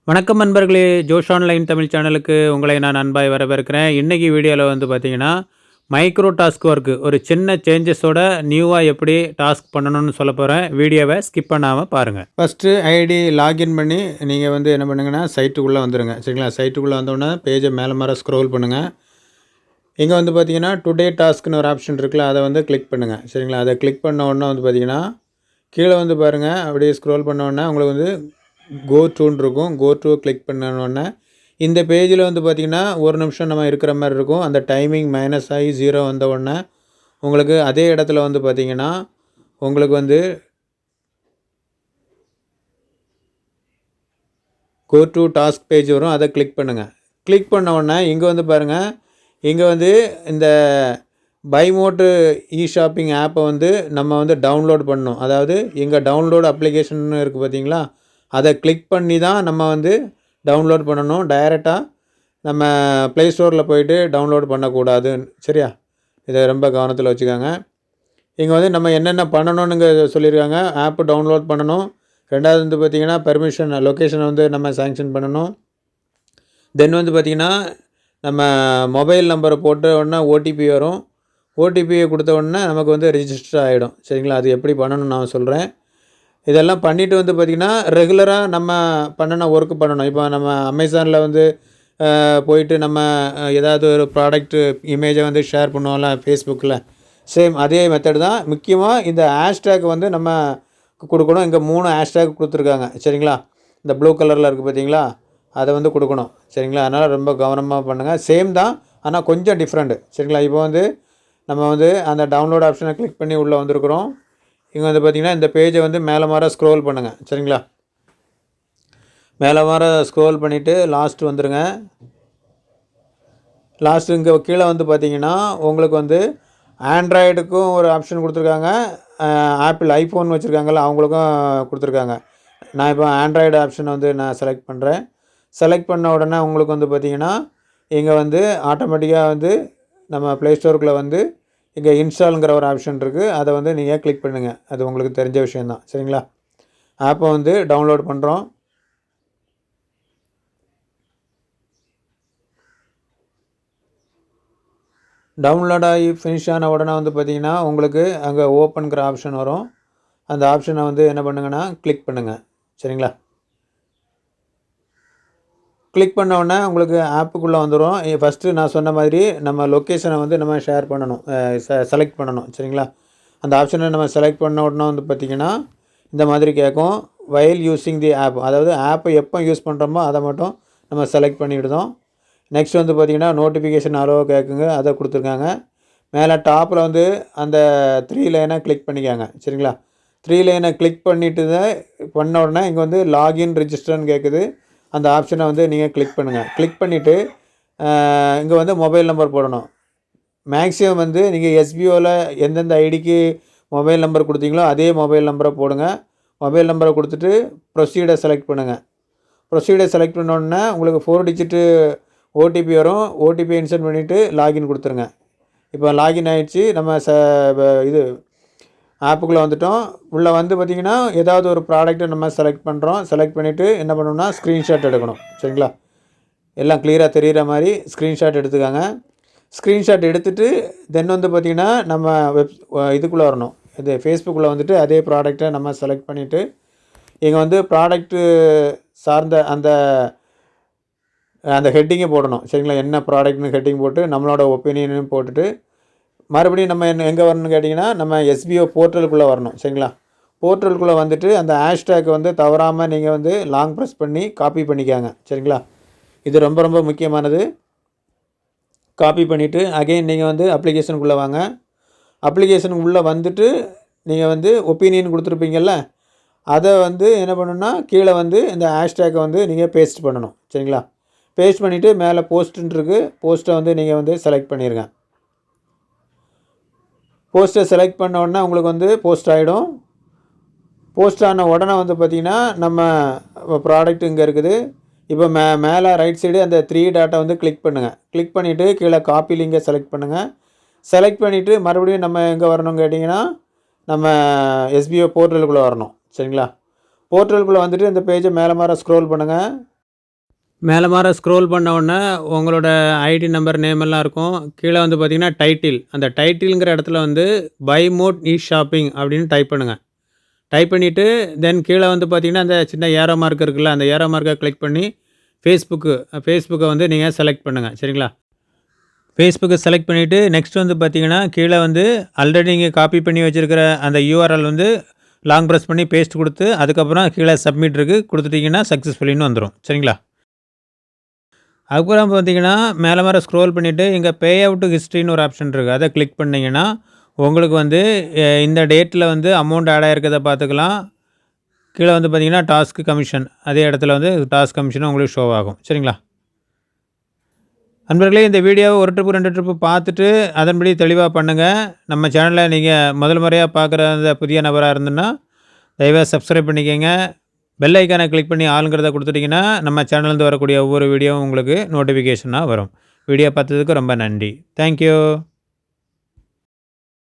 வணக்கம் நண்பர்களே! ஜோஷ் ஆன்லைன் தமிழ் சேனலுக்கு உங்களை நான் அன்பாய் வரவேற்கிறேன். இன்னைக்கு வீடியோல வந்து பார்த்தீங்கன்னா, மைக்ரோ டாஸ்க் ஒர்க் ஒரு சின்ன சேஞ்சஸோட நியூவா எப்படி டாஸ்க் பண்ணணும்னு சொல்லப் போறேன். வீடியோவ ஸ்கிப் பண்ணாம பாருங்க. ஃபர்ஸ்ட்டு ஐடி லாகின் பண்ணி நீங்க வந்து என்ன பண்ணுங்கன்னா, சைட்டுக்குள்ள வந்துருங்க. சரிங்களா? சைட்டுக்குள்ள வந்தோனே பேஜ மேல மாற ஸ்க்ரோல் பண்ணுங்க. இங்க வந்து பார்த்தீங்கன்னா, டுடே டாஸ்க்ன்னு ஒரு ஆப்ஷன் இருக்குல்ல, அத வந்து கிளிக் பண்ணுங்க. சரிங்களா? அத கிளிக் பண்ண உடனே வந்து பார்த்தீங்கன்னா, கீழ வந்து பாருங்க, அப்படியே ஸ்க்ரோல் பண்ண உடனே உங்களுக்கு வந்து கோ டூன்னு இருக்கும். கோ டூ கிளிக் பண்ணோன்னே இந்த பேஜில் வந்து பார்த்திங்கன்னா 1 நிமிஷம் நம்ம இருக்கிற மாதிரி இருக்கும். அந்த டைமிங் மைனஸ் ஆகி 0 வந்த உடனே உங்களுக்கு அதே இடத்துல வந்து பார்த்திங்கன்னா உங்களுக்கு வந்து கோ டு டாஸ்க் பேஜ் வரும். அதை கிளிக் பண்ணுங்கள். கிளிக் பண்ண உடனே இங்கே வந்து பாருங்கள், இங்கே வந்து இந்த பை மோட்டு இ ஷாப்பிங் ஆப்பை வந்து நம்ம வந்து டவுன்லோட் பண்ணணும். அதாவது இங்கே டவுன்லோட் அப்ளிகேஷன் இருக்குது பார்த்தீங்களா, அதை கிளிக் பண்ணி தான் நம்ம வந்து டவுன்லோட் பண்ணணும். டைரெக்டாக நம்ம ப்ளே ஸ்டோரில் போயிட்டு டவுன்லோட் பண்ணக்கூடாது. சரியா? இதை ரொம்ப கவனத்தில் வச்சுக்கோங்க. இங்கே வந்து நம்ம என்னென்ன பண்ணணும்னுங்க சொல்லியிருக்காங்க. ஆப்பு டவுன்லோட் பண்ணணும். ரெண்டாவது வந்து பார்த்திங்கன்னா பெர்மிஷன் லொக்கேஷனை வந்து நம்ம சேங்ஷன் பண்ணணும். தென் வந்து பார்த்திங்கன்னா நம்ம மொபைல் நம்பரை போட்ட உடனே ஓடிபி வரும். ஓடிபியை கொடுத்த உடனே நமக்கு வந்து ரிஜிஸ்டர் ஆகிடும். சரிங்களா? அது எப்படி பண்ணணும்னு நான் சொல்கிறேன். இதெல்லாம் பண்ணிவிட்டு வந்து பார்த்திங்கன்னா ரெகுலராக நம்ம பண்ணின ஒர்க்கு பண்ணணும். இப்போ நம்ம அமேசானில் வந்து போயிட்டு நம்ம ஏதாவது ஒரு ப்ராடக்ட்டு இமேஜை வந்து ஷேர் பண்ணுவோம்ல ஃபேஸ்புக்கில், சேம் அதே மெத்தட் தான். முக்கியமாக இந்த ஹேஷ்டேக் வந்து நம்ம கொடுக்கணும். இங்கே 3 ஹேஷ்டேக் கொடுத்துருக்காங்க. சரிங்களா? இந்த ப்ளூ கலரில் இருக்குது பார்த்தீங்களா, அதை வந்து கொடுக்கணும். சரிங்களா? அதனால் ரொம்ப கவனமாக பண்ணுங்கள். சேம் தான், ஆனால் கொஞ்சம் டிஃப்ரெண்ட்டு. சரிங்களா? இப்போ வந்து நம்ம வந்து அந்த டவுன்லோட் ஆப்ஷனை கிளிக் பண்ணி உள்ளே வந்திருக்கிறோம். இங்கே வந்து பார்த்திங்கன்னா இந்த பேஜை வந்து மேலே மாற ஸ்க்ரோல் பண்ணுங்கள். சரிங்களா? மேலே மாற ஸ்க்ரோல் பண்ணிவிட்டு லாஸ்ட் வந்துடுங்க. லாஸ்ட்டு இங்கே கீழே வந்து பார்த்திங்கன்னா உங்களுக்கு வந்து ஆண்ட்ராய்டுக்கும் ஒரு ஆப்ஷன் கொடுத்துருக்காங்க. ஆப்பிள் ஐஃபோன் வச்சுருக்காங்கல்ல, அவங்களுக்கும் கொடுத்துருக்காங்க. நான் இப்போ ஆண்ட்ராய்டு ஆப்ஷனை வந்து நான் செலக்ட் பண்ணுறேன். செலக்ட் பண்ண உடனே உங்களுக்கு வந்து பார்த்திங்கன்னா இங்கே வந்து ஆட்டோமேட்டிக்காக வந்து நம்ம ப்ளே ஸ்டோருக்குள்ளே வந்து இங்கே இன்ஸ்டாலுங்கிற ஒரு ஆப்ஷன் இருக்குது. அதை வந்து நீங்கள் கிளிக் பண்ணுங்கள். அது உங்களுக்கு தெரிஞ்ச விஷயந்தான். சரிங்களா? ஆப்பை வந்து டவுன்லோட் பண்ணுறோம். டவுன்லோட் ஆகி ஃபினிஷ் ஆன உடனே வந்து பார்த்திங்கன்னா உங்களுக்கு அங்கே ஓப்பன்கிற ஆப்ஷன் வரும். அந்த ஆப்ஷனை வந்து என்ன பண்ணுங்கன்னா கிளிக் பண்ணுங்கள். சரிங்களா? கிளிக் பண்ண உடனே உங்களுக்கு ஆப்புக்குள்ளே வந்துடும். ஃபஸ்ட்டு நான் சொன்ன மாதிரி நம்ம லொக்கேஷனை வந்து நம்ம ஷேர் பண்ணணும், செலக்ட் பண்ணணும். சரிங்களா? அந்த ஆப்ஷனை நம்ம செலக்ட் பண்ண உடனே வந்து பார்த்திங்கன்னா இந்த மாதிரி கேட்கும். வைல் யூஸிங் தி ஆப், அதாவது ஆப்பை எப்போ யூஸ் பண்ணுறோமோ அதை மட்டும் நம்ம செலக்ட் பண்ணிவிடுதோம். நெக்ஸ்ட் வந்து பார்த்திங்கன்னா நோட்டிஃபிகேஷன் அலோ கேட்குங்க, அதை கொடுத்துருக்காங்க. மேலே டாப்பில் வந்து அந்த 3 லைனை கிளிக் பண்ணிக்காங்க. சரிங்களா? 3 லைனை கிளிக் பண்ணிவிட்டு பண்ண உடனே இங்கே வந்து லாகின் ரிஜிஸ்டர்னு கேட்குது. அந்த ஆப்ஷனை வந்து நீங்கள் கிளிக் பண்ணுங்கள். கிளிக் பண்ணிவிட்டு இங்கே வந்து மொபைல் நம்பர் போடணும். மேக்ஸிமம் வந்து நீங்கள் எஸ்பிஓவில் எந்தெந்த ஐடிக்கு மொபைல் நம்பர் கொடுத்தீங்களோ அதே மொபைல் நம்பரை போடுங்க. மொபைல் நம்பரை கொடுத்துட்டு ப்ரொசீடை செலக்ட் பண்ணுங்கள். ப்ரொசீடை செலக்ட் பண்ணோடனே உங்களுக்கு 4 டிஜிட்டு ஓடிபி வரும். ஓடிபி இன்சர்ட் பண்ணிவிட்டு லாகின் கொடுத்துருங்க. இப்போ லாகின் ஆகிடுச்சு. நம்ம இது ஆப்புக்குள்ளே வந்துவிட்டோம். உள்ளே வந்து பார்த்திங்கன்னா ஏதாவது ஒரு ப்ராடக்ட்டை நம்ம செலக்ட் பண்ணுறோம். செலக்ட் பண்ணிவிட்டு என்ன பண்ணணும்னா ஸ்க்ரீன்ஷாட் எடுக்கணும். சரிங்களா? எல்லாம் கிளியராக தெரிகிற மாதிரி ஸ்க்ரீன்ஷாட் எடுத்துக்காங்க. ஸ்க்ரீன்ஷாட் எடுத்துகிட்டு தென் வந்து பார்த்திங்கன்னா நம்ம இதுக்குள்ளே வரணும். இது ஃபேஸ்புக்கில் வந்துட்டு அதே ப்ராடக்ட்டை நம்ம செலக்ட் பண்ணிவிட்டு இங்கே வந்து ப்ராடக்ட்டு சார்ந்த அந்த ஹெட்டிங்கை போடணும். சரிங்களா? என்ன ப்ராடக்ட்னு ஹெட்டிங் போட்டு நம்மளோட ஒப்பீனியனையும் போட்டுட்டு மறுபடியும் நம்ம எங்கே வரணும்னு கேட்டிங்கன்னா நம்ம எஸ்பிஓ போர்ட்டலுக்குள்ளே வரணும். சரிங்களா? போர்ட்டலுக்குள்ளே வந்துட்டு அந்த ஹேஷ்டேக் வந்து தவறாமல் நீங்கள் வந்து லாங் ப்ரெஸ் பண்ணி காப்பி பண்ணிக்காங்க. சரிங்களா? இது ரொம்ப ரொம்ப முக்கியமானது. காப்பி பண்ணிவிட்டு அகெயின் நீங்கள் வந்து அப்ளிகேஷனுக்குள்ளே வாங்க. அப்ளிகேஷனுக்கு உள்ளே வந்துட்டு நீங்கள் வந்து ஒப்பீனியன் கொடுத்துருப்பீங்கள்ல, அதை வந்து என்ன பண்ணணும்னா கீழே வந்து இந்த ஹேஷ்டேக்கை வந்து நீங்கள் பேஸ்ட் பண்ணணும். சரிங்களா? பேஸ்ட் பண்ணிவிட்டு மேலே போஸ்ட்டுன்னு இருக்குது. போஸ்ட்டை வந்து நீங்கள் வந்து செலக்ட் பண்ணிடுங்க. போஸ்ட்டை செலக்ட் பண்ண உடனே உங்களுக்கு வந்து போஸ்ட் ஆகிடும். போஸ்ட் ஆன உடனே வந்து பார்த்திங்கன்னா நம்ம ப்ராடக்ட் இங்கே இருக்குது. இப்போ மேலே ரைட் சைடு அந்த 3 டாட்டை வந்து கிளிக் பண்ணுங்கள். கிளிக் பண்ணிவிட்டு கீழே காப்பி லிங்கை செலக்ட் பண்ணுங்கள். செலக்ட் பண்ணிவிட்டு மறுபடியும் நம்ம எங்கே வரணும்னு கேட்டிங்கன்னா நம்ம எஸ்பிஓ போர்ட்டலுக்குள்ளே வரணும். சரிங்களா? போர்ட்டலுக்குள்ளே வந்துட்டு இந்த பேஜை மேலே மாற ஸ்க்ரோல் பண்ணுங்கள். மேலே மாற ஸ்க்ரோல் பண்ண உடனே உங்களோட ஐடி நம்பர் நேம் எல்லாம் இருக்கும். கீழே வந்து பார்த்தீங்கன்னா டைட்டில். அந்த டைட்டில்ங்கிற இடத்துல வந்து பை மோட் இ ஷாப்பிங் அப்படின்னு டைப் பண்ணுங்கள். டைப் பண்ணிவிட்டு தென் கீழே வந்து பார்த்தீங்கன்னா அந்த சின்ன ஏரோ மார்க் இருக்குல்ல, அந்த ஏரோ மார்க்கை கிளிக் பண்ணி ஃபேஸ்புக்கை வந்து நீங்கள் செலக்ட் பண்ணுங்கள். சரிங்களா? ஃபேஸ்புக்கை செலக்ட் பண்ணிவிட்டு நெக்ஸ்ட் வந்து பார்த்தீங்கன்னா கீழே வந்து ஆல்ரெடி நீங்கள் காப்பி பண்ணி வச்சுருக்கிற அந்த யூஆர்எல் வந்து லாங் ப்ரெஸ் பண்ணி பேஸ்ட் கொடுத்து அதுக்கப்புறம் கீழே சப்மிட் இருக்குது கொடுத்துட்டிங்கன்னா சக்ஸஸ்ஃபுல்லின்னு வந்துடும். சரிங்களா? அதுக்கப்புறம் பார்த்தீங்கன்னா மேலே மேலே ஸ்க்ரோல் பண்ணிவிட்டு இங்கே பே அவுட் ஹிஸ்ட்ரின்னு ஒரு ஆப்ஷன் இருக்குது. அதை கிளிக் பண்ணிங்கன்னா உங்களுக்கு வந்து இந்த டேட்டில் வந்து அமௌண்ட் ஆட் ஆகிருக்கிறத பார்த்துக்கலாம். கீழே வந்து பார்த்தீங்கன்னா டாஸ்க் கமிஷன், அதே இடத்துல வந்து டாஸ்க் கமிஷனும் உங்களுக்கு ஷோ ஆகும். சரிங்களா? நண்பர்களே, இந்த வீடியோவை ஒரு ட்ரிப்பு 2 ட்ரிப்பு பார்த்துட்டு அதன்படி தெளிவாக பண்ணுங்கள். நம்ம சேனலில் நீங்கள் முதல் முறையாக பார்க்குற அந்த புதிய நபராக இருந்துன்னா தயவாக சப்ஸ்கிரைப் பண்ணிக்கோங்க. பெல் ஐக்கானை கிளிக் பண்ணி ஆளுங்கிறத கொடுத்துட்டிங்கன்னா நம்ம சேனல்லேருந்து வரக்கூடிய ஒவ்வொரு வீடியோவும் உங்களுக்கு நோட்டிஃபிகேஷனாக வரும். வீடியோ பார்த்ததுக்கு ரொம்ப நன்றி. தேங்க்யூ.